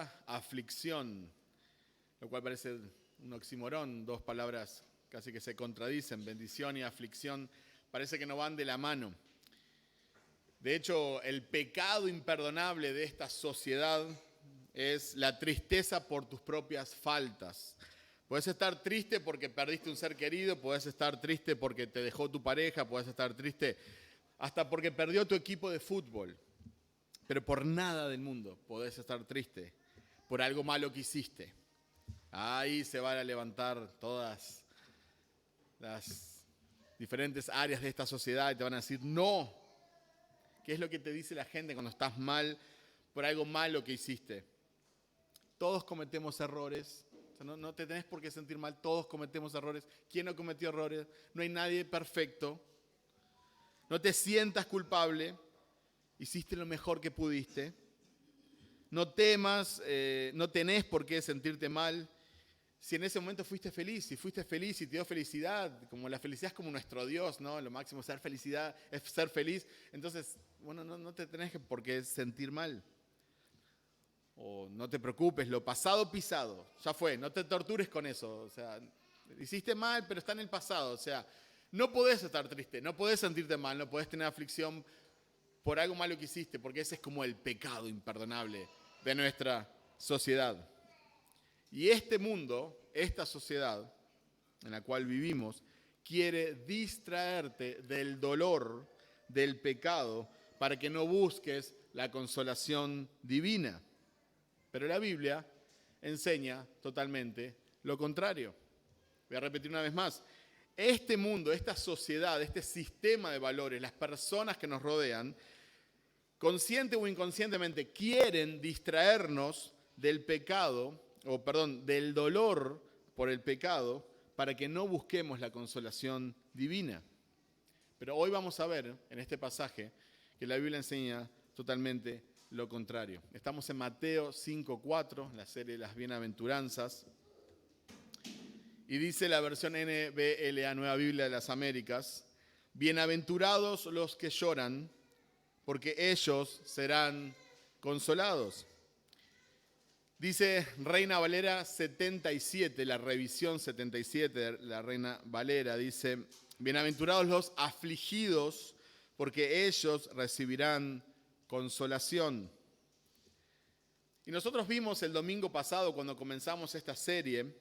mucha aflicción, lo cual parece un oxímoron, dos palabras casi que se contradicen, bendición y aflicción, parece que no van de la mano. De hecho, el pecado imperdonable de esta sociedad es la tristeza por tus propias faltas. Puedes estar triste porque perdiste un ser querido, puedes estar triste porque te dejó tu pareja, puedes estar triste hasta porque perdió tu equipo de fútbol. Pero por nada del mundo podés estar triste por algo malo que hiciste. Ahí se van a levantar todas las diferentes áreas de esta sociedad y te van a decir, no. ¿Qué es lo que te dice la gente cuando estás mal por algo malo que hiciste? Todos cometemos errores. O sea, no te tenés por qué sentir mal, todos cometemos errores. ¿Quién no cometió errores? No hay nadie perfecto. No te sientas culpable. Hiciste lo mejor que pudiste. No temas, no tenés por qué sentirte mal. Si en ese momento fuiste feliz, si fuiste feliz y te dio felicidad, como la felicidad es como nuestro Dios, ¿no? Lo máximo es ser felicidad, es ser feliz. Entonces, bueno, no te tenés por qué sentir mal. O no te preocupes, lo pasado pisado, ya fue, no te tortures con eso. O sea, hiciste mal, pero está en el pasado. O sea, no podés estar triste, no podés sentirte mal, no podés tener aflicción por algo malo que hiciste, porque ese es como el pecado imperdonable de nuestra sociedad. Y este mundo, esta sociedad en la cual vivimos, quiere distraerte del dolor, del pecado, para que no busques la consolación divina. Pero la Biblia enseña totalmente lo contrario. Voy a repetir una vez más. Este mundo, esta sociedad, este sistema de valores, las personas que nos rodean, consciente o inconscientemente quieren distraernos del pecado, del dolor por el pecado, para que no busquemos la consolación divina. Pero hoy vamos a ver en este pasaje que la Biblia enseña totalmente lo contrario. Estamos en Mateo 5:4, la serie de las bienaventuranzas, y dice la versión NBLA, Nueva Biblia de las Américas, bienaventurados los que lloran, porque ellos serán consolados. Dice Reina Valera 77, la revisión 77 de la Reina Valera, dice, bienaventurados los afligidos, porque ellos recibirán consolación. Y nosotros vimos el domingo pasado, cuando comenzamos esta serie,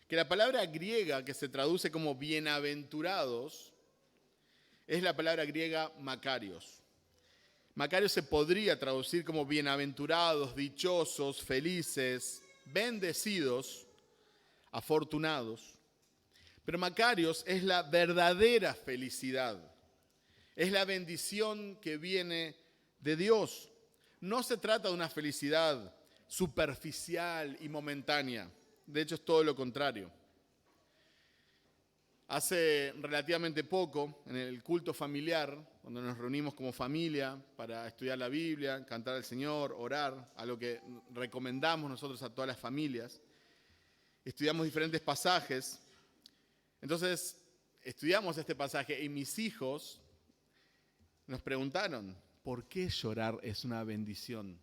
que la palabra griega que se traduce como bienaventurados es la palabra griega makarios. Makarios se podría traducir como bienaventurados, dichosos, felices, bendecidos, afortunados. Pero makarios es la verdadera felicidad. Es la bendición que viene de Dios. No se trata de una felicidad superficial y momentánea. De hecho, es todo lo contrario. Hace relativamente poco, en el culto familiar, cuando nos reunimos como familia para estudiar la Biblia, cantar al Señor, orar, a lo que recomendamos nosotros a todas las familias, estudiamos diferentes pasajes. Entonces, estudiamos este pasaje y mis hijos nos preguntaron, ¿por qué llorar es una bendición?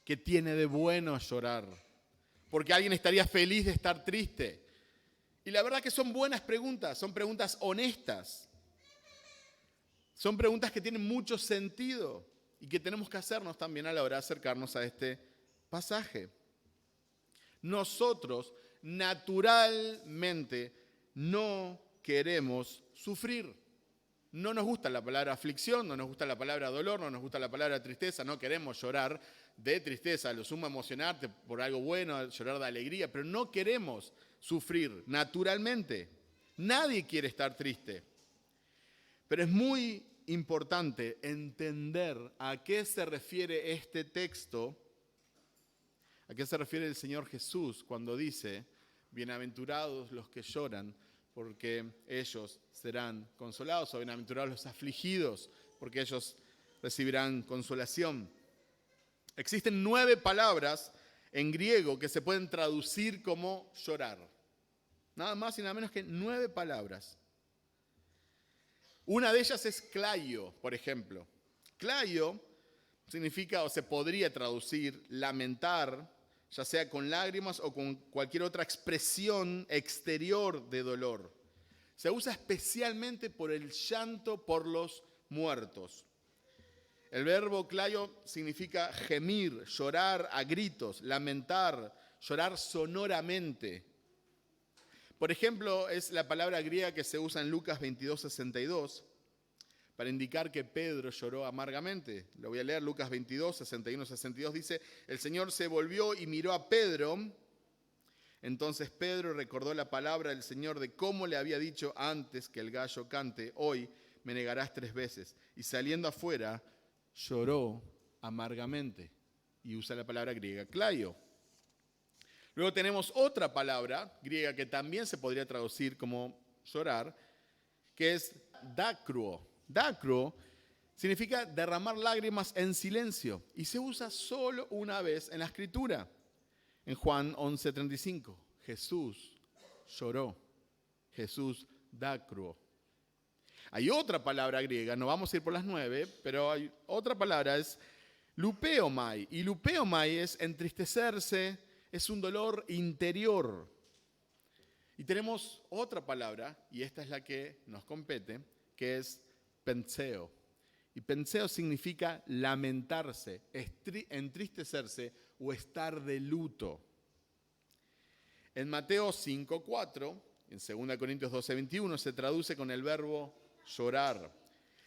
¿Qué tiene de bueno llorar? ¿Por qué alguien estaría feliz de estar triste? Y la verdad que son buenas preguntas, son preguntas honestas. Son preguntas que tienen mucho sentido y que tenemos que hacernos también a la hora de acercarnos a este pasaje. Nosotros naturalmente no queremos sufrir. No nos gusta la palabra aflicción, no nos gusta la palabra dolor, no nos gusta la palabra tristeza, no queremos llorar de tristeza, lo sumo emocionarte por algo bueno, llorar de alegría, pero no queremos sufrir naturalmente. Nadie quiere estar triste. Pero es muy importante entender a qué se refiere este texto, a qué se refiere el Señor Jesús cuando dice, bienaventurados los que lloran, porque ellos serán consolados, o bienaventurados los afligidos, porque ellos recibirán consolación. Existen 9 palabras en griego que se pueden traducir como llorar. Nada más y nada menos que 9 palabras. Una de ellas es klaio, por ejemplo. Klaio significa o se podría traducir lamentar, ya sea con lágrimas o con cualquier otra expresión exterior de dolor. Se usa especialmente por el llanto por los muertos. El verbo klaio significa gemir, llorar a gritos, lamentar, llorar sonoramente. Por ejemplo, es la palabra griega que se usa en Lucas 22:62 para indicar que Pedro lloró amargamente. Lo voy a leer, Lucas 22, 61, 62 dice: el Señor se volvió y miró a Pedro. Entonces Pedro recordó la palabra del Señor de cómo le había dicho antes que el gallo cante: hoy me negarás 3 veces. Y saliendo afuera, lloró amargamente. Y usa la palabra griega klaio. Luego tenemos otra palabra griega que también se podría traducir como llorar, que es dakruo. Dakruo significa derramar lágrimas en silencio y se usa solo una vez en la Escritura. En Juan 11:35, Jesús lloró. Jesús dakruo. Hay otra palabra griega, no vamos a ir por las 9, pero hay otra palabra, es lupeomai. Y lupeomai es entristecerse, es un dolor interior. Y tenemos otra palabra, y esta es la que nos compete, que es penseo. Y penseo significa lamentarse, entristecerse o estar de luto. En Mateo 5:4, en 2 Corintios 12:21, se traduce con el verbo llorar.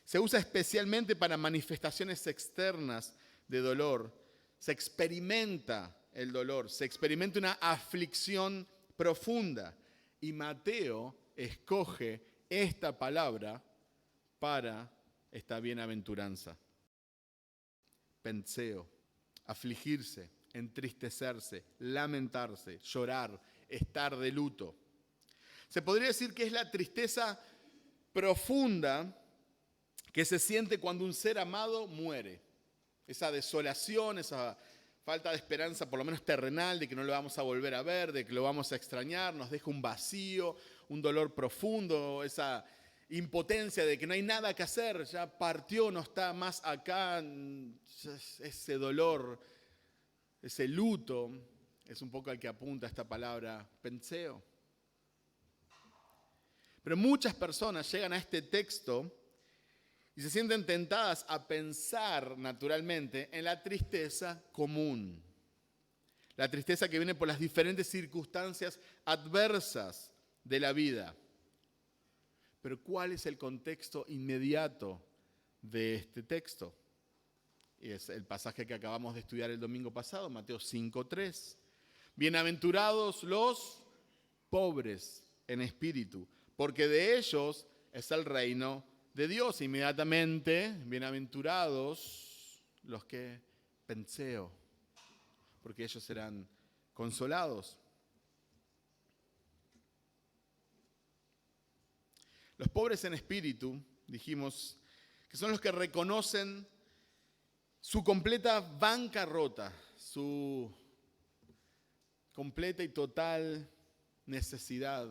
Se usa especialmente para manifestaciones externas de dolor. Se experimenta el dolor, se experimenta una aflicción profunda. Y Mateo escoge esta palabra para esta bienaventuranza. Penseo, afligirse, entristecerse, lamentarse, llorar, estar de luto. Se podría decir que es la tristeza profunda que se siente cuando un ser amado muere. Esa desolación, esa falta de esperanza, por lo menos terrenal, de que no lo vamos a volver a ver, de que lo vamos a extrañar, nos deja un vacío, un dolor profundo, esa impotencia de que no hay nada que hacer, ya partió, no está más acá. Ese dolor, ese luto, es un poco al que apunta esta palabra penseo. Pero muchas personas llegan a este texto y se sienten tentadas a pensar naturalmente en la tristeza común. La tristeza que viene por las diferentes circunstancias adversas de la vida. Pero ¿cuál es el contexto inmediato de este texto? Y es el pasaje que acabamos de estudiar el domingo pasado, Mateo 5:3. Bienaventurados los pobres en espíritu, porque de ellos es el reino de Dios. Inmediatamente, bienaventurados los que penseo, porque ellos serán consolados. Los pobres en espíritu, dijimos, que son los que reconocen su completa bancarrota, su completa y total necesidad.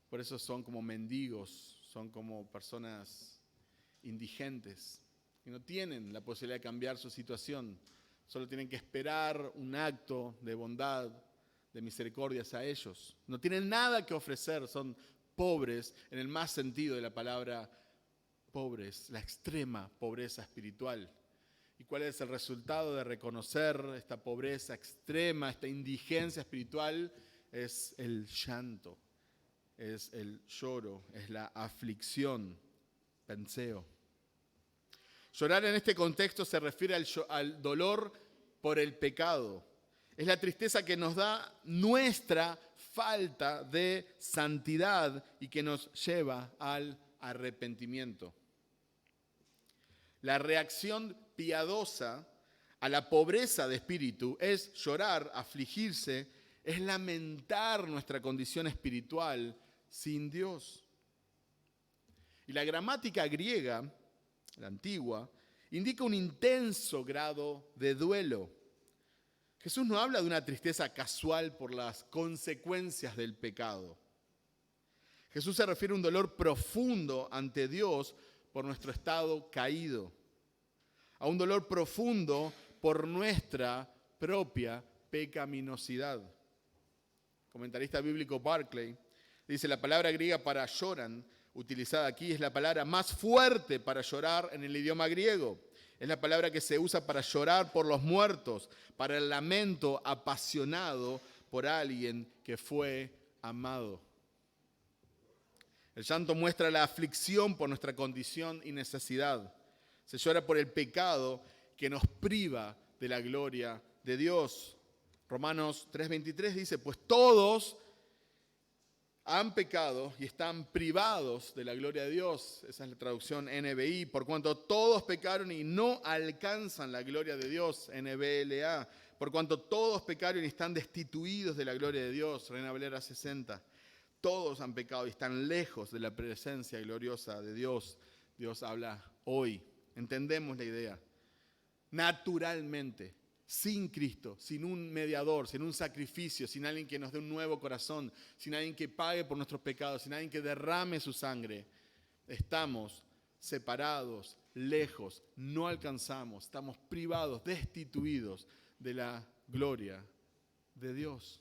Por eso son como mendigos, son como personas indigentes, que no tienen la posibilidad de cambiar su situación, solo tienen que esperar un acto de bondad, de misericordia hacia ellos. No tienen nada que ofrecer, son pobres en el más sentido de la palabra pobres, la extrema pobreza espiritual. ¿Y cuál es el resultado de reconocer esta pobreza extrema, esta indigencia espiritual? Es el llanto, es el lloro, es la aflicción, penseo. Llorar en este contexto se refiere al dolor por el pecado. Es la tristeza que nos da nuestra falta de santidad y que nos lleva al arrepentimiento. La reacción piadosa a la pobreza de espíritu es llorar, afligirse, es lamentar nuestra condición espiritual sin Dios. Y la gramática griega, la antigua, indica un intenso grado de duelo. Jesús no habla de una tristeza casual por las consecuencias del pecado. Jesús se refiere a un dolor profundo ante Dios por nuestro estado caído. a un dolor profundo por nuestra propia pecaminosidad. El comentarista bíblico Barclay dice, la palabra griega para lloran, utilizada aquí, es la palabra más fuerte para llorar en el idioma griego. Es la palabra que se usa para llorar por los muertos, para el lamento apasionado por alguien que fue amado. El llanto muestra la aflicción por nuestra condición y necesidad. Se llora por el pecado que nos priva de la gloria de Dios. Romanos 3:23 dice, pues todos han pecado y están privados de la gloria de Dios. Esa es la traducción NBI. Por cuanto todos pecaron y no alcanzan la gloria de Dios, NBLA. Por cuanto todos pecaron y están destituidos de la gloria de Dios, Reina Valera 60. Todos han pecado y están lejos de la presencia gloriosa de Dios. Dios habla hoy. Entendemos la idea. Naturalmente, sin Cristo, sin un mediador, sin un sacrificio, sin alguien que nos dé un nuevo corazón, sin alguien que pague por nuestros pecados, sin alguien que derrame su sangre, estamos separados, lejos, no alcanzamos, estamos privados, destituidos de la gloria de Dios.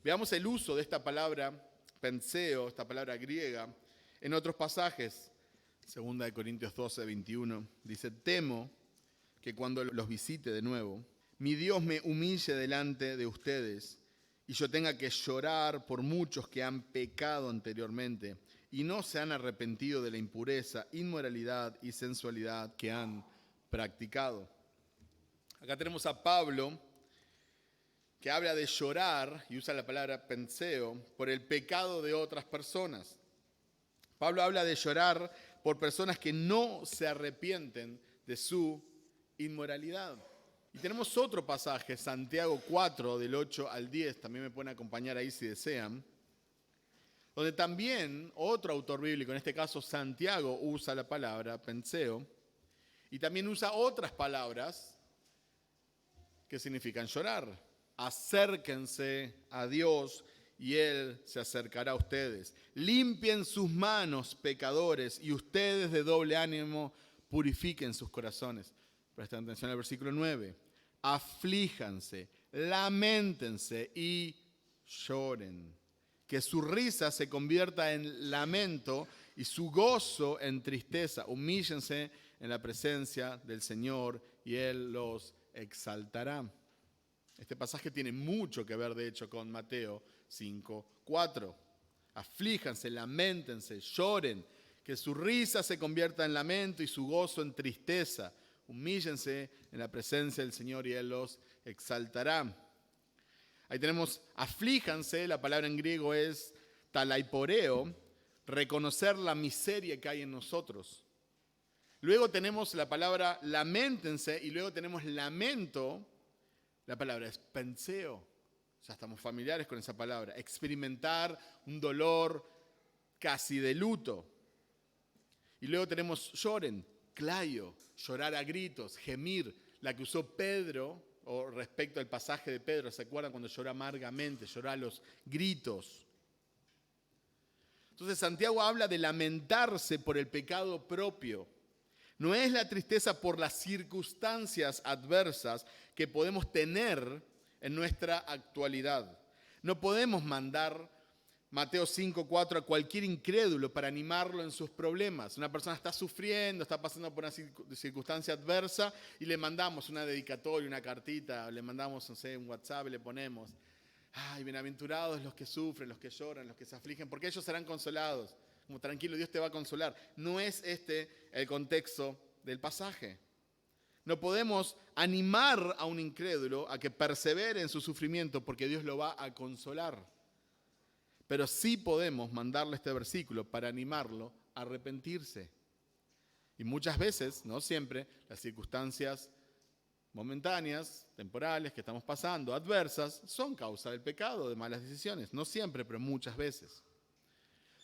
Veamos el uso de esta palabra penseo, esta palabra griega, en otros pasajes. 2 Corintios 12:21 dice, temo que cuando los visite de nuevo, mi Dios me humille delante de ustedes y yo tenga que llorar por muchos que han pecado anteriormente y no se han arrepentido de la impureza, inmoralidad y sensualidad que han practicado. Acá tenemos a Pablo, que habla de llorar, y usa la palabra penseo, por el pecado de otras personas. Pablo habla de llorar por personas que no se arrepienten de su inmoralidad. Y tenemos otro pasaje, Santiago 4, del 8 al 10, también me pueden acompañar ahí si desean, donde también otro autor bíblico, en este caso Santiago, usa la palabra penseo, y también usa otras palabras que significan llorar. Acérquense a Dios y Él se acercará a ustedes. Limpien sus manos, pecadores, y ustedes de doble ánimo purifiquen sus corazones. Presten atención al versículo 9. Aflíjanse, lamentense y lloren. Que su risa se convierta en lamento y su gozo en tristeza. Humíllense en la presencia del Señor y Él los exaltará. Este pasaje tiene mucho que ver, de hecho, con Mateo 5:4. Aflíjanse, lamentense, lloren, que su risa se convierta en lamento y su gozo en tristeza. Humíllense en la presencia del Señor y Él los exaltará. Ahí tenemos aflíjanse, la palabra en griego es talaiporeo, reconocer la miseria que hay en nosotros. Luego tenemos la palabra lamentense y luego tenemos lamento. La palabra es penseo, ya estamos familiares con esa palabra, experimentar un dolor casi de luto. Y luego tenemos lloren, claio, llorar a gritos, gemir, la que usó Pedro, o respecto al pasaje de Pedro, ¿se acuerdan cuando lloró amargamente, lloró a los gritos? Entonces Santiago habla de lamentarse por el pecado propio. No es la tristeza por las circunstancias adversas que podemos tener en nuestra actualidad. No podemos mandar Mateo 5:4 a cualquier incrédulo para animarlo en sus problemas. Una persona está sufriendo, está pasando por una circunstancia adversa y le mandamos una dedicatoria, una cartita, le mandamos, no sé, un WhatsApp y le ponemos, ay, bienaventurados los que sufren, los que lloran, los que se afligen, porque ellos serán consolados. Como tranquilo, Dios te va a consolar. No es este el contexto del pasaje. No podemos animar a un incrédulo a que persevere en su sufrimiento porque Dios lo va a consolar. Pero sí podemos mandarle este versículo para animarlo a arrepentirse. Y muchas veces, no siempre, las circunstancias momentáneas, temporales que estamos pasando, adversas, son causa del pecado, de malas decisiones. No siempre, pero muchas veces.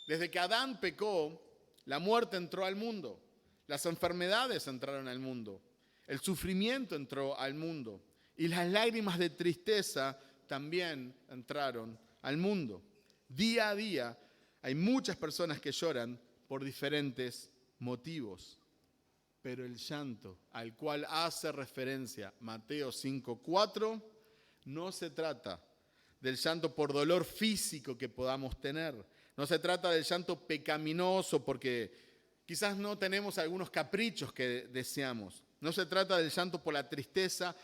Desde que Adán pecó, la muerte entró al mundo, las enfermedades entraron al mundo, el sufrimiento entró al mundo y las lágrimas de tristeza también entraron al mundo. Día a día hay muchas personas que lloran por diferentes motivos. Pero el llanto al cual hace referencia Mateo 5:4 no se trata del llanto por dolor físico que podamos tener. No se trata del llanto pecaminoso porque quizás no tenemos algunos caprichos que deseamos. No se trata del llanto por la tristeza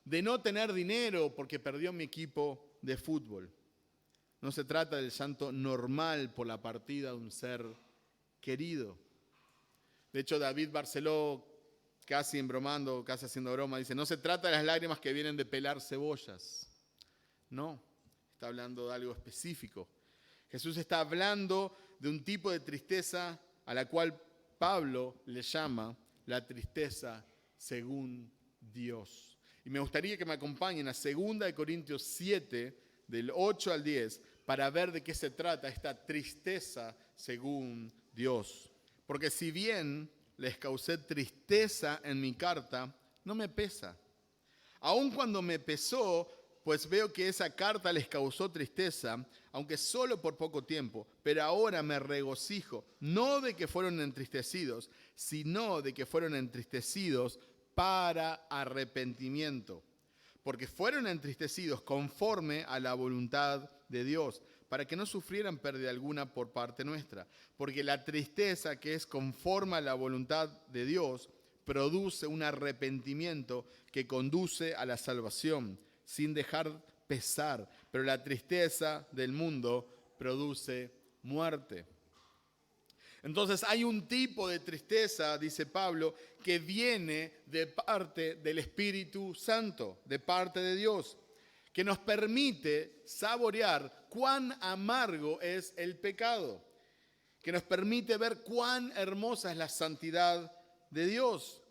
de no tener dinero porque perdió mi equipo de fútbol. No se trata del llanto normal por la partida de un ser querido. De hecho, David Barceló, casi embromando, casi haciendo broma, dice, no se trata de las lágrimas que vienen de pelar cebollas. No, está hablando de algo específico. Jesús está hablando de un tipo de tristeza a la cual Pablo le llama la tristeza según Dios. Y me gustaría que me acompañen a 2 Corintios 7, del 8 al 10, para ver de qué se trata esta tristeza según Dios. Porque si bien les causé tristeza en mi carta, no me pesa. Aun cuando me pesó, pues veo que esa carta les causó tristeza, aunque solo por poco tiempo. Pero ahora me regocijo, no de que fueron entristecidos, sino de que fueron entristecidos para arrepentimiento. Porque fueron entristecidos conforme a la voluntad de Dios, para que no sufrieran pérdida alguna por parte nuestra. Porque la tristeza que es conforme a la voluntad de Dios produce un arrepentimiento que conduce a la salvación, sin dejar pesar. Pero la tristeza del mundo produce muerte. Entonces hay un tipo de tristeza, dice Pablo, que viene de parte del Espíritu Santo, de parte de Dios, que nos permite saborear cuán amargo es el pecado, que nos permite ver cuán hermosa es la santidad de Dios.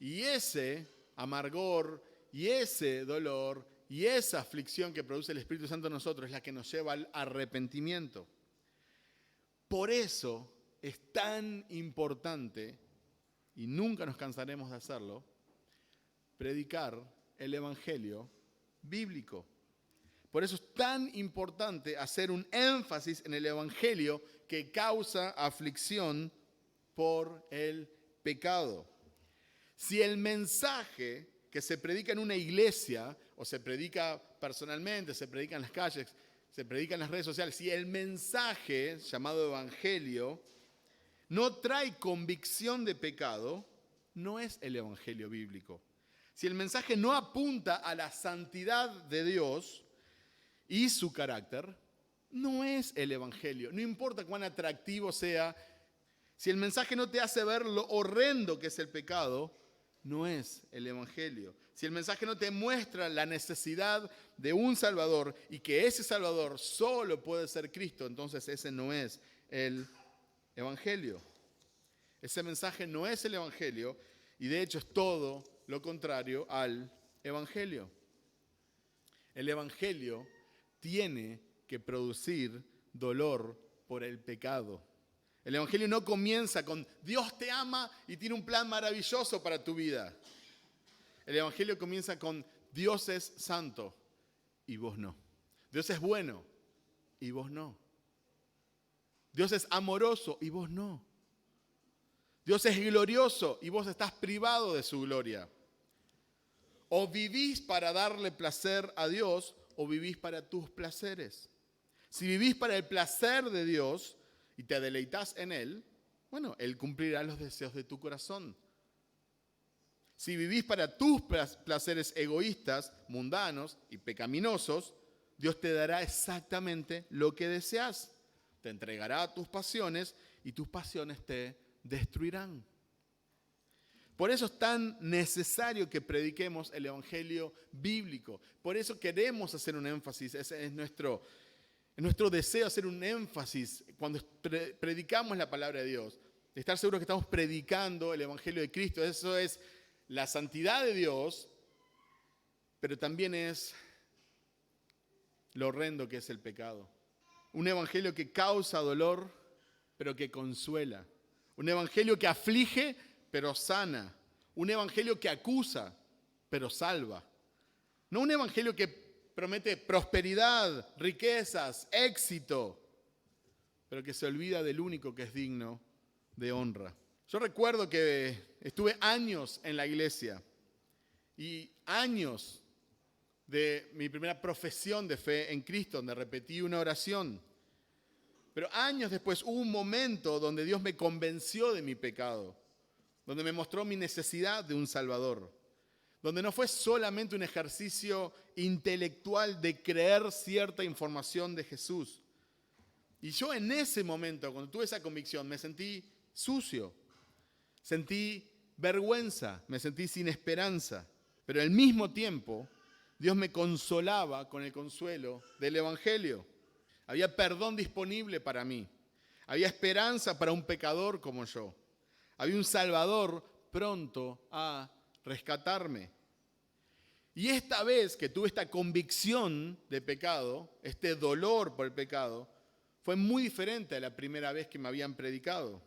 Y ese amargor y ese dolor y esa aflicción que produce el Espíritu Santo en nosotros es la que nos lleva al arrepentimiento. Por eso es tan importante, y nunca nos cansaremos de hacerlo, predicar el Evangelio bíblico. Por eso es tan importante hacer un énfasis en el Evangelio que causa aflicción por el pecado. Si el mensaje que se predica en una iglesia, o se predica personalmente, se predica en las calles, se predica en las redes sociales, si el mensaje llamado Evangelio no trae convicción de pecado, no es el Evangelio bíblico. Si el mensaje no apunta a la santidad de Dios y su carácter, no es el Evangelio. No importa cuán atractivo sea, si el mensaje no te hace ver lo horrendo que es el pecado, no es el Evangelio. Si el mensaje no te muestra la necesidad de un Salvador y que ese Salvador solo puede ser Cristo, entonces ese no es el Evangelio. Ese mensaje no es el Evangelio y de hecho es todo lo contrario al Evangelio. El Evangelio tiene que producir dolor por el pecado. El Evangelio no comienza con Dios te ama y tiene un plan maravilloso para tu vida. El Evangelio comienza con Dios es santo y vos no. Dios es bueno y vos no. Dios es amoroso y vos no. Dios es glorioso y vos estás privado de su gloria. O vivís para darle placer a Dios o vivís para tus placeres. Si vivís para el placer de Dios y te deleitas en Él, bueno, Él cumplirá los deseos de tu corazón. Si vivís para tus placeres egoístas, mundanos y pecaminosos, Dios te dará exactamente lo que deseas. Te entregará tus pasiones y tus pasiones te destruirán. Por eso es tan necesario que prediquemos el Evangelio bíblico. Por eso queremos hacer un énfasis, ese es nuestro deseo, hacer un énfasis cuando predicamos la palabra de Dios. De estar seguros que estamos predicando el Evangelio de Cristo. Eso es la santidad de Dios, pero también es lo horrendo que es el pecado. Un Evangelio que causa dolor, pero que consuela. Un Evangelio que aflige, pero sana. Un Evangelio que acusa, pero salva. No un Evangelio que promete prosperidad, riquezas, éxito, pero que se olvida del único que es digno de honra. Yo recuerdo que estuve años en la iglesia y años de mi primera profesión de fe en Cristo, donde repetí una oración. Pero años después hubo un momento donde Dios me convenció de mi pecado, donde me mostró mi necesidad de un Salvador, donde no fue solamente un ejercicio intelectual de creer cierta información de Jesús. Y yo en ese momento, cuando tuve esa convicción, me sentí sucio, sentí vergüenza, me sentí sin esperanza. Pero al mismo tiempo, Dios me consolaba con el consuelo del Evangelio. Había perdón disponible para mí. Había esperanza para un pecador como yo. Había un Salvador pronto a rescatarme. Y esta vez que tuve esta convicción de pecado, este dolor por el pecado, fue muy diferente a la primera vez que me habían predicado.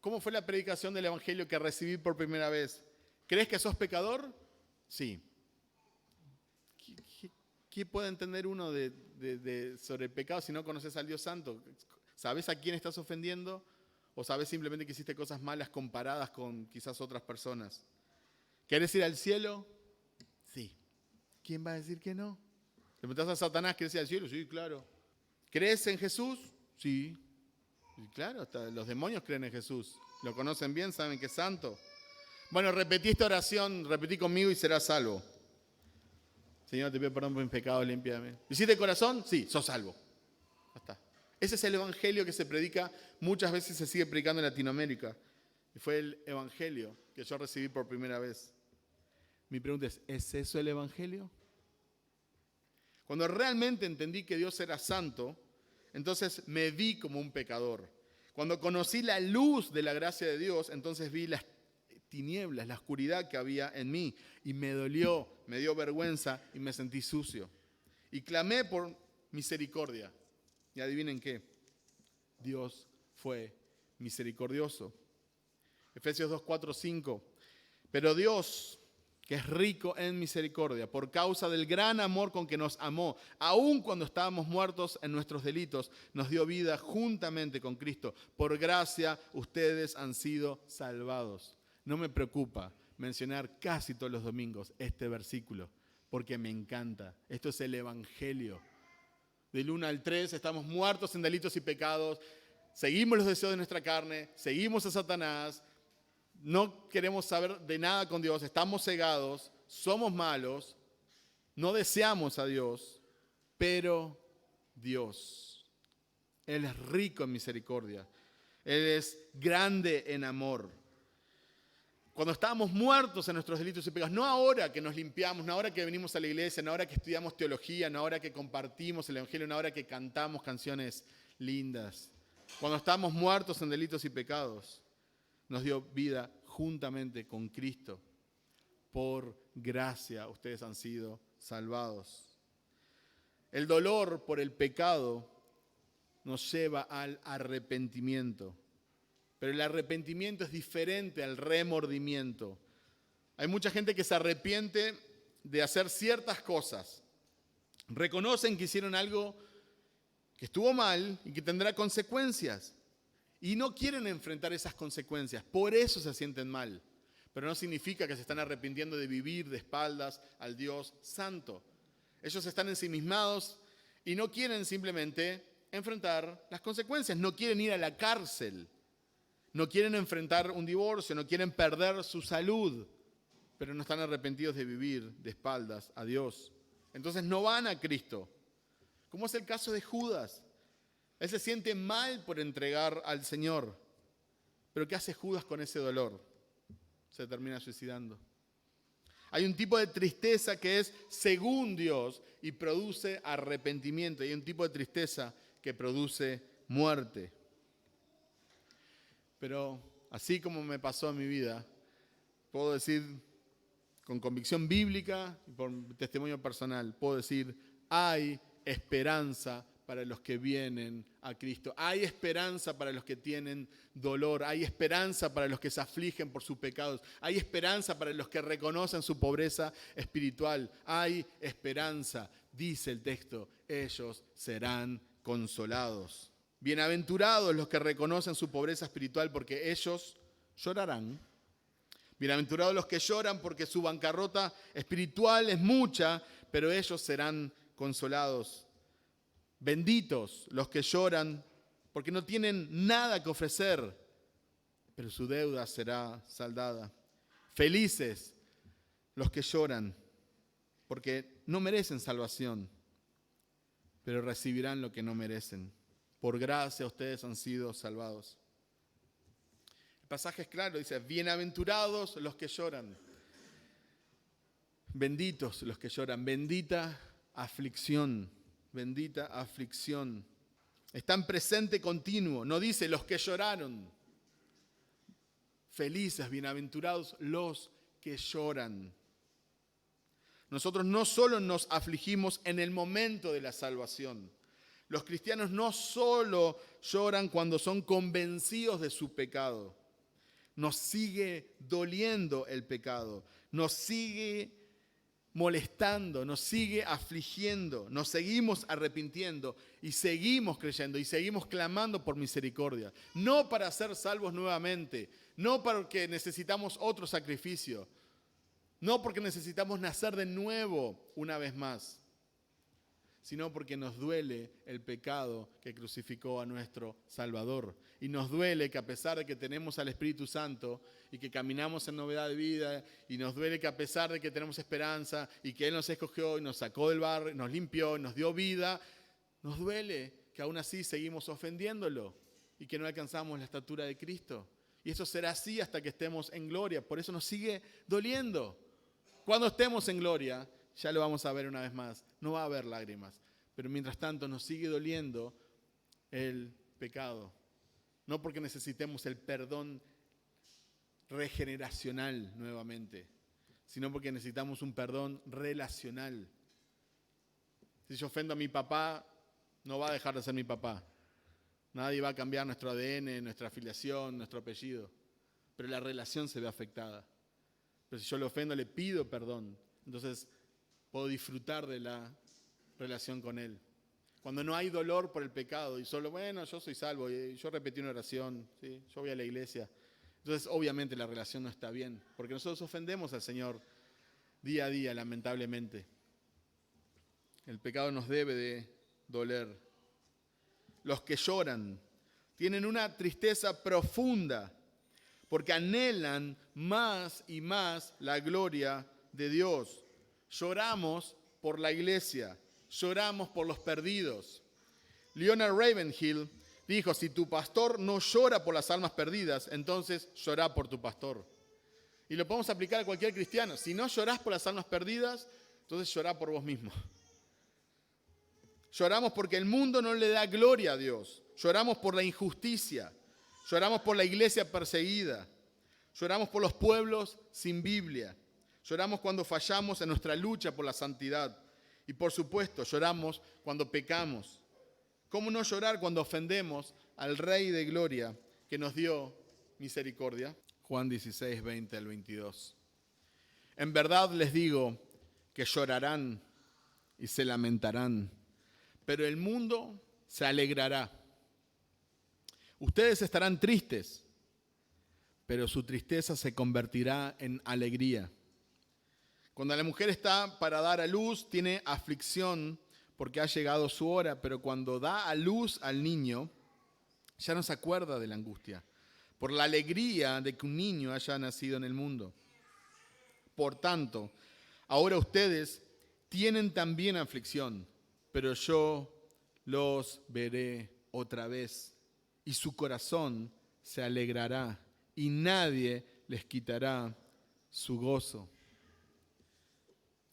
¿Cómo fue la predicación del Evangelio que recibí por primera vez? ¿Crees que sos pecador? Sí. ¿Qué puede entender uno sobre el pecado si no conoces al Dios Santo? ¿Sabes a quién estás ofendiendo? ¿O sabes simplemente que hiciste cosas malas comparadas con quizás otras personas? ¿Querés ir al cielo? Sí. ¿Quién va a decir que no? Le preguntás a Satanás, ¿querés ir al cielo? Sí, claro. ¿Crees en Jesús? Sí. Y claro, hasta los demonios creen en Jesús. Lo conocen bien, saben que es santo. Bueno, repetí esta oración, repetí conmigo y serás salvo. Señor, te pido perdón por mis pecados, límpiame. ¿Hiciste corazón? Sí, sos salvo. Ya está. Ese es el evangelio que se predica, muchas veces se sigue predicando en Latinoamérica. Y fue el evangelio que yo recibí por primera vez. Mi pregunta ¿es eso el evangelio? Cuando realmente entendí que Dios era santo, entonces me vi como un pecador. Cuando conocí la luz de la gracia de Dios, entonces vi las tinieblas, la oscuridad que había en mí. Y me dolió, me dio vergüenza y me sentí sucio. Y clamé por misericordia. Y adivinen qué, Dios fue misericordioso. Efesios 2, 4, 5. Pero Dios, que es rico en misericordia, por causa del gran amor con que nos amó, aun cuando estábamos muertos en nuestros delitos, nos dio vida juntamente con Cristo. Por gracia ustedes han sido salvados. No me preocupa mencionar casi todos los domingos este versículo, porque me encanta. Esto es el Evangelio. Del 1 al 3 estamos muertos en delitos y pecados, seguimos los deseos de nuestra carne, seguimos a Satanás, no queremos saber de nada con Dios, estamos cegados, somos malos, no deseamos a Dios, pero Dios, Él es rico en misericordia, Él es grande en amor. Cuando estábamos muertos en nuestros delitos y pecados, no ahora que nos limpiamos, no ahora que venimos a la iglesia, no ahora que estudiamos teología, no ahora que compartimos el Evangelio, no ahora que cantamos canciones lindas. Cuando estábamos muertos en delitos y pecados, nos dio vida juntamente con Cristo. Por gracia ustedes han sido salvados. El dolor por el pecado nos lleva al arrepentimiento. Pero el arrepentimiento es diferente al remordimiento. Hay mucha gente que se arrepiente de hacer ciertas cosas. Reconocen que hicieron algo que estuvo mal y que tendrá consecuencias. Y no quieren enfrentar esas consecuencias. Por eso se sienten mal. Pero no significa que se están arrepintiendo de vivir de espaldas al Dios Santo. Ellos están ensimismados y no quieren simplemente enfrentar las consecuencias. No quieren ir a la cárcel. No quieren enfrentar un divorcio, no quieren perder su salud, pero no están arrepentidos de vivir de espaldas a Dios. Entonces no van a Cristo. Como es el caso de Judas. Él se siente mal por entregar al Señor. Pero ¿qué hace Judas con ese dolor? Se termina suicidando. Hay un tipo de tristeza que es según Dios y produce arrepentimiento. Y hay un tipo de tristeza que produce muerte. Pero así como me pasó en mi vida, puedo decir con convicción bíblica y por testimonio personal, puedo decir, hay esperanza para los que vienen a Cristo. Hay esperanza para los que tienen dolor. Hay esperanza para los que se afligen por sus pecados. Hay esperanza para los que reconocen su pobreza espiritual. Hay esperanza, dice el texto, ellos serán consolados. Bienaventurados los que reconocen su pobreza espiritual porque ellos llorarán. Bienaventurados los que lloran porque su bancarrota espiritual es mucha, pero ellos serán consolados. Benditos los que lloran porque no tienen nada que ofrecer, pero su deuda será saldada. Felices los que lloran porque no merecen salvación, pero recibirán lo que no merecen. Por gracia ustedes han sido salvados. El pasaje es claro, dice, bienaventurados los que lloran. Benditos los que lloran. Bendita aflicción. Bendita aflicción. Está en presente continuo. No dice los que lloraron. Felices, bienaventurados los que lloran. Nosotros no solo nos afligimos en el momento de la salvación. Los cristianos no solo lloran cuando son convencidos de su pecado. Nos sigue doliendo el pecado. Nos sigue molestando, nos sigue afligiendo. Nos seguimos arrepintiendo y seguimos creyendo y seguimos clamando por misericordia. No para ser salvos nuevamente, no porque necesitamos otro sacrificio, no porque necesitamos nacer de nuevo una vez más, sino porque nos duele el pecado que crucificó a nuestro Salvador. Y nos duele que a pesar de que tenemos al Espíritu Santo y que caminamos en novedad de vida, y nos duele que a pesar de que tenemos esperanza y que Él nos escogió y nos sacó del barro, nos limpió y nos dio vida, nos duele que aún así seguimos ofendiéndolo y que no alcanzamos la estatura de Cristo. Y eso será así hasta que estemos en gloria. Por eso nos sigue doliendo. Cuando estemos en gloria, ya lo vamos a ver una vez más. No va a haber lágrimas. Pero mientras tanto nos sigue doliendo el pecado. No porque necesitemos el perdón regeneracional nuevamente, sino porque necesitamos un perdón relacional. Si yo ofendo a mi papá, no va a dejar de ser mi papá. Nadie va a cambiar nuestro ADN, nuestra afiliación, nuestro apellido. Pero la relación se ve afectada. Pero si yo le ofendo, le pido perdón. Entonces puedo disfrutar de la relación con Él. Cuando no hay dolor por el pecado y solo, bueno, yo soy salvo, y yo repetí una oración, ¿sí? Yo voy a la iglesia. Entonces obviamente la relación no está bien, porque nosotros ofendemos al Señor día a día, lamentablemente. El pecado nos debe de doler. Los que lloran tienen una tristeza profunda, porque anhelan más y más la gloria de Dios. Lloramos por la iglesia, lloramos por los perdidos. Leonard Ravenhill dijo, si tu pastor no llora por las almas perdidas, entonces llorá por tu pastor. Y lo podemos aplicar a cualquier cristiano. Si no llorás por las almas perdidas, entonces llorá por vos mismo. Lloramos porque el mundo no le da gloria a Dios. Lloramos por la injusticia. Lloramos por la iglesia perseguida. Lloramos por los pueblos sin Biblia. Lloramos cuando fallamos en nuestra lucha por la santidad. Y por supuesto, lloramos cuando pecamos. ¿Cómo no llorar cuando ofendemos al Rey de Gloria que nos dio misericordia? Juan 16, 20 al 22. En verdad les digo que llorarán y se lamentarán, pero el mundo se alegrará. Ustedes estarán tristes, pero su tristeza se convertirá en alegría. Cuando la mujer está para dar a luz, tiene aflicción porque ha llegado su hora, pero cuando da a luz al niño, ya no se acuerda de la angustia, por la alegría de que un niño haya nacido en el mundo. Por tanto, ahora ustedes tienen también aflicción, pero yo los veré otra vez, y su corazón se alegrará, y nadie les quitará su gozo.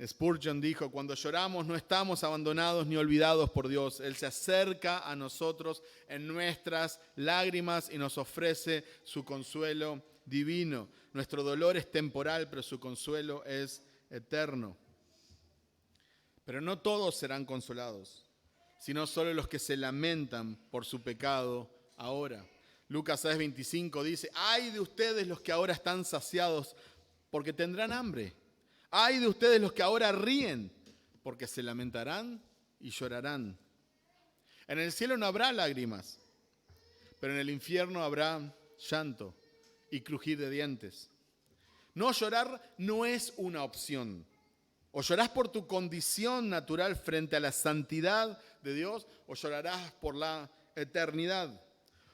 Spurgeon dijo, cuando lloramos no estamos abandonados ni olvidados por Dios. Él se acerca a nosotros en nuestras lágrimas y nos ofrece su consuelo divino. Nuestro dolor es temporal, pero su consuelo es eterno. Pero no todos serán consolados, sino solo los que se lamentan por su pecado ahora. Lucas 6:25 dice, ay de ustedes los que ahora están saciados, porque tendrán hambre. Ay de ustedes los que ahora ríen, porque se lamentarán y llorarán. En el cielo no habrá lágrimas, pero en el infierno habrá llanto y crujir de dientes. No llorar no es una opción. O llorás por tu condición natural frente a la santidad de Dios, o llorarás por la eternidad.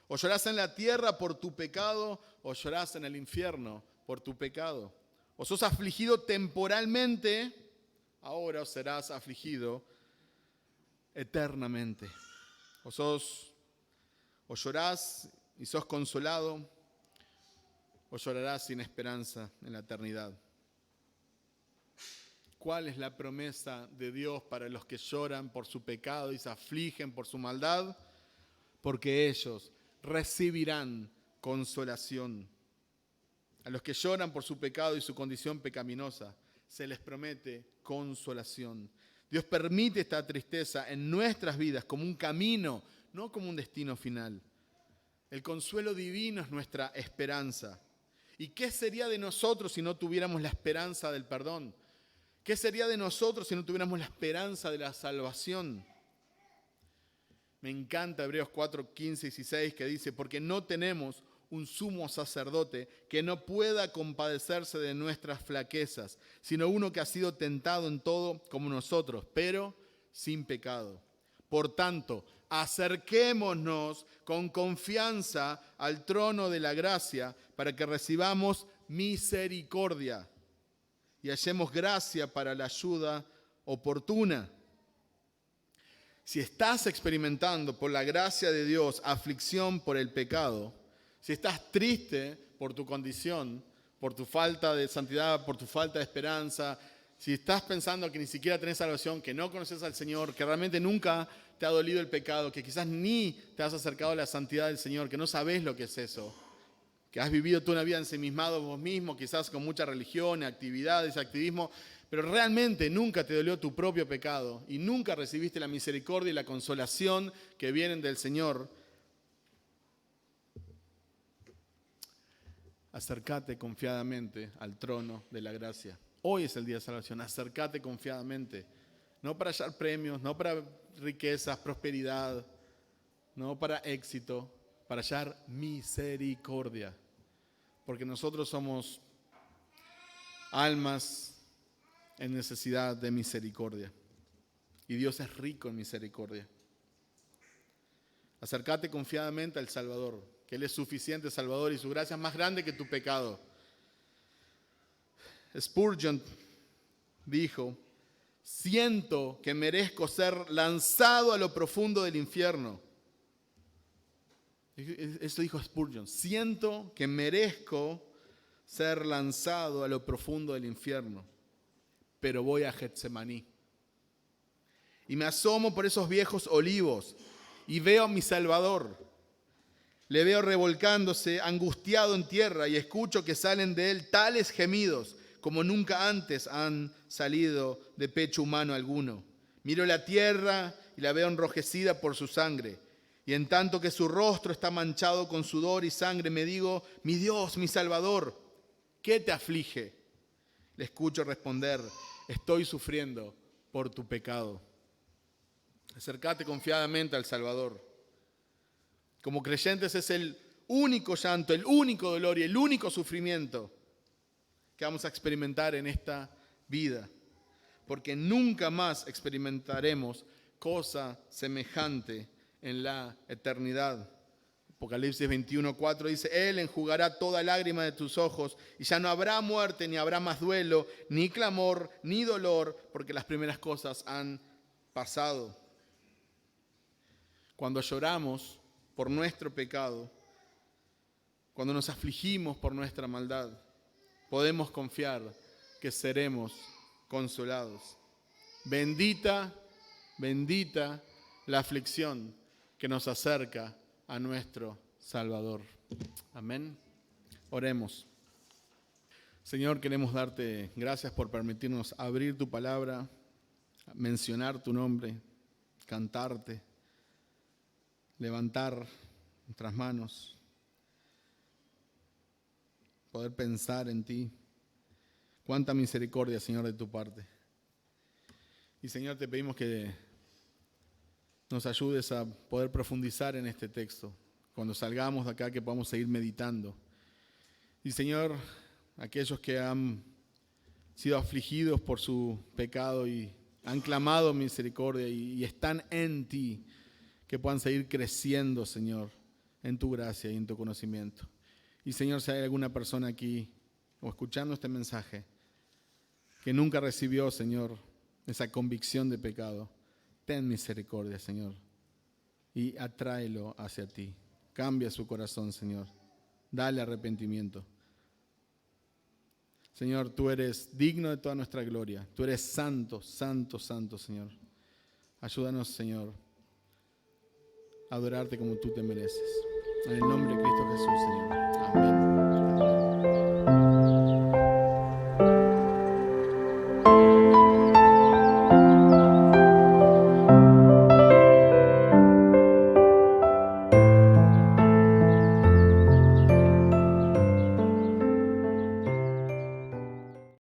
O llorás en la tierra por tu pecado, o llorás en el infierno por tu pecado. O sos afligido temporalmente, ahora serás afligido eternamente. O llorás y sos consolado, o llorarás sin esperanza en la eternidad. ¿Cuál es la promesa de Dios para los que lloran por su pecado y se afligen por su maldad? Porque ellos recibirán consolación. A los que lloran por su pecado y su condición pecaminosa, se les promete consolación. Dios permite esta tristeza en nuestras vidas como un camino, no como un destino final. El consuelo divino es nuestra esperanza. ¿Y qué sería de nosotros si no tuviéramos la esperanza del perdón? ¿Qué sería de nosotros si no tuviéramos la esperanza de la salvación? Me encanta Hebreos 4, 15 y 16 que dice, porque no tenemos un sumo sacerdote que no pueda compadecerse de nuestras flaquezas, sino uno que ha sido tentado en todo como nosotros, pero sin pecado. Por tanto, acerquémonos con confianza al trono de la gracia para que recibamos misericordia y hallemos gracia para la ayuda oportuna. Si estás experimentando por la gracia de Dios aflicción por el pecado, si estás triste por tu condición, por tu falta de santidad, por tu falta de esperanza, si estás pensando que ni siquiera tenés salvación, que no conoces al Señor, que realmente nunca te ha dolido el pecado, que quizás ni te has acercado a la santidad del Señor, que no sabés lo que es eso, que has vivido toda una vida ensimismado vos mismo, quizás con mucha religión, actividades, activismo, pero realmente nunca te dolió tu propio pecado y nunca recibiste la misericordia y la consolación que vienen del Señor. Acércate confiadamente al trono de la gracia. Hoy es el día de salvación. Acércate confiadamente. No para hallar premios, no para riquezas, prosperidad, no para éxito, para hallar misericordia. Porque nosotros somos almas en necesidad de misericordia. Y Dios es rico en misericordia. Acércate confiadamente al Salvador, que Él es suficiente Salvador y su gracia es más grande que tu pecado. Spurgeon dijo, siento que merezco ser lanzado a lo profundo del infierno. Eso dijo Spurgeon, siento que merezco ser lanzado a lo profundo del infierno, pero voy a Getsemaní. Y me asomo por esos viejos olivos y veo a mi Salvador. Le veo revolcándose, angustiado en tierra, y escucho que salen de él tales gemidos como nunca antes han salido de pecho humano alguno. Miro la tierra y la veo enrojecida por su sangre. Y en tanto que su rostro está manchado con sudor y sangre, me digo, mi Dios, mi Salvador, ¿qué te aflige? Le escucho responder, estoy sufriendo por tu pecado. Acércate confiadamente al Salvador. Como creyentes es el único llanto, el único dolor y el único sufrimiento que vamos a experimentar en esta vida. Porque nunca más experimentaremos cosa semejante en la eternidad. Apocalipsis 21:4 dice, Él enjugará toda lágrima de tus ojos y ya no habrá muerte, ni habrá más duelo, ni clamor, ni dolor, porque las primeras cosas han pasado. Cuando lloramos por nuestro pecado, cuando nos afligimos por nuestra maldad, podemos confiar que seremos consolados. Bendita, bendita la aflicción que nos acerca a nuestro Salvador. Amén. Oremos. Señor, queremos darte gracias por permitirnos abrir tu palabra, mencionar tu nombre, cantarte, levantar nuestras manos, poder pensar en ti. Cuánta misericordia, Señor, de tu parte. Y Señor, te pedimos que nos ayudes a poder profundizar en este texto. Cuando salgamos de acá, que podamos seguir meditando. Y Señor, aquellos que han sido afligidos por su pecado y han clamado misericordia y están en ti, que puedan seguir creciendo, Señor, en tu gracia y en tu conocimiento. Y Señor, si hay alguna persona aquí o escuchando este mensaje que nunca recibió, Señor, esa convicción de pecado, ten misericordia, Señor, y atráelo hacia ti. Cambia su corazón, Señor. Dale arrepentimiento. Señor, tú eres digno de toda nuestra gloria. Tú eres santo, santo, santo, Señor. Ayúdanos, Señor, a adorarte como tú te mereces. En el nombre de Cristo Jesús, Señor. Amén.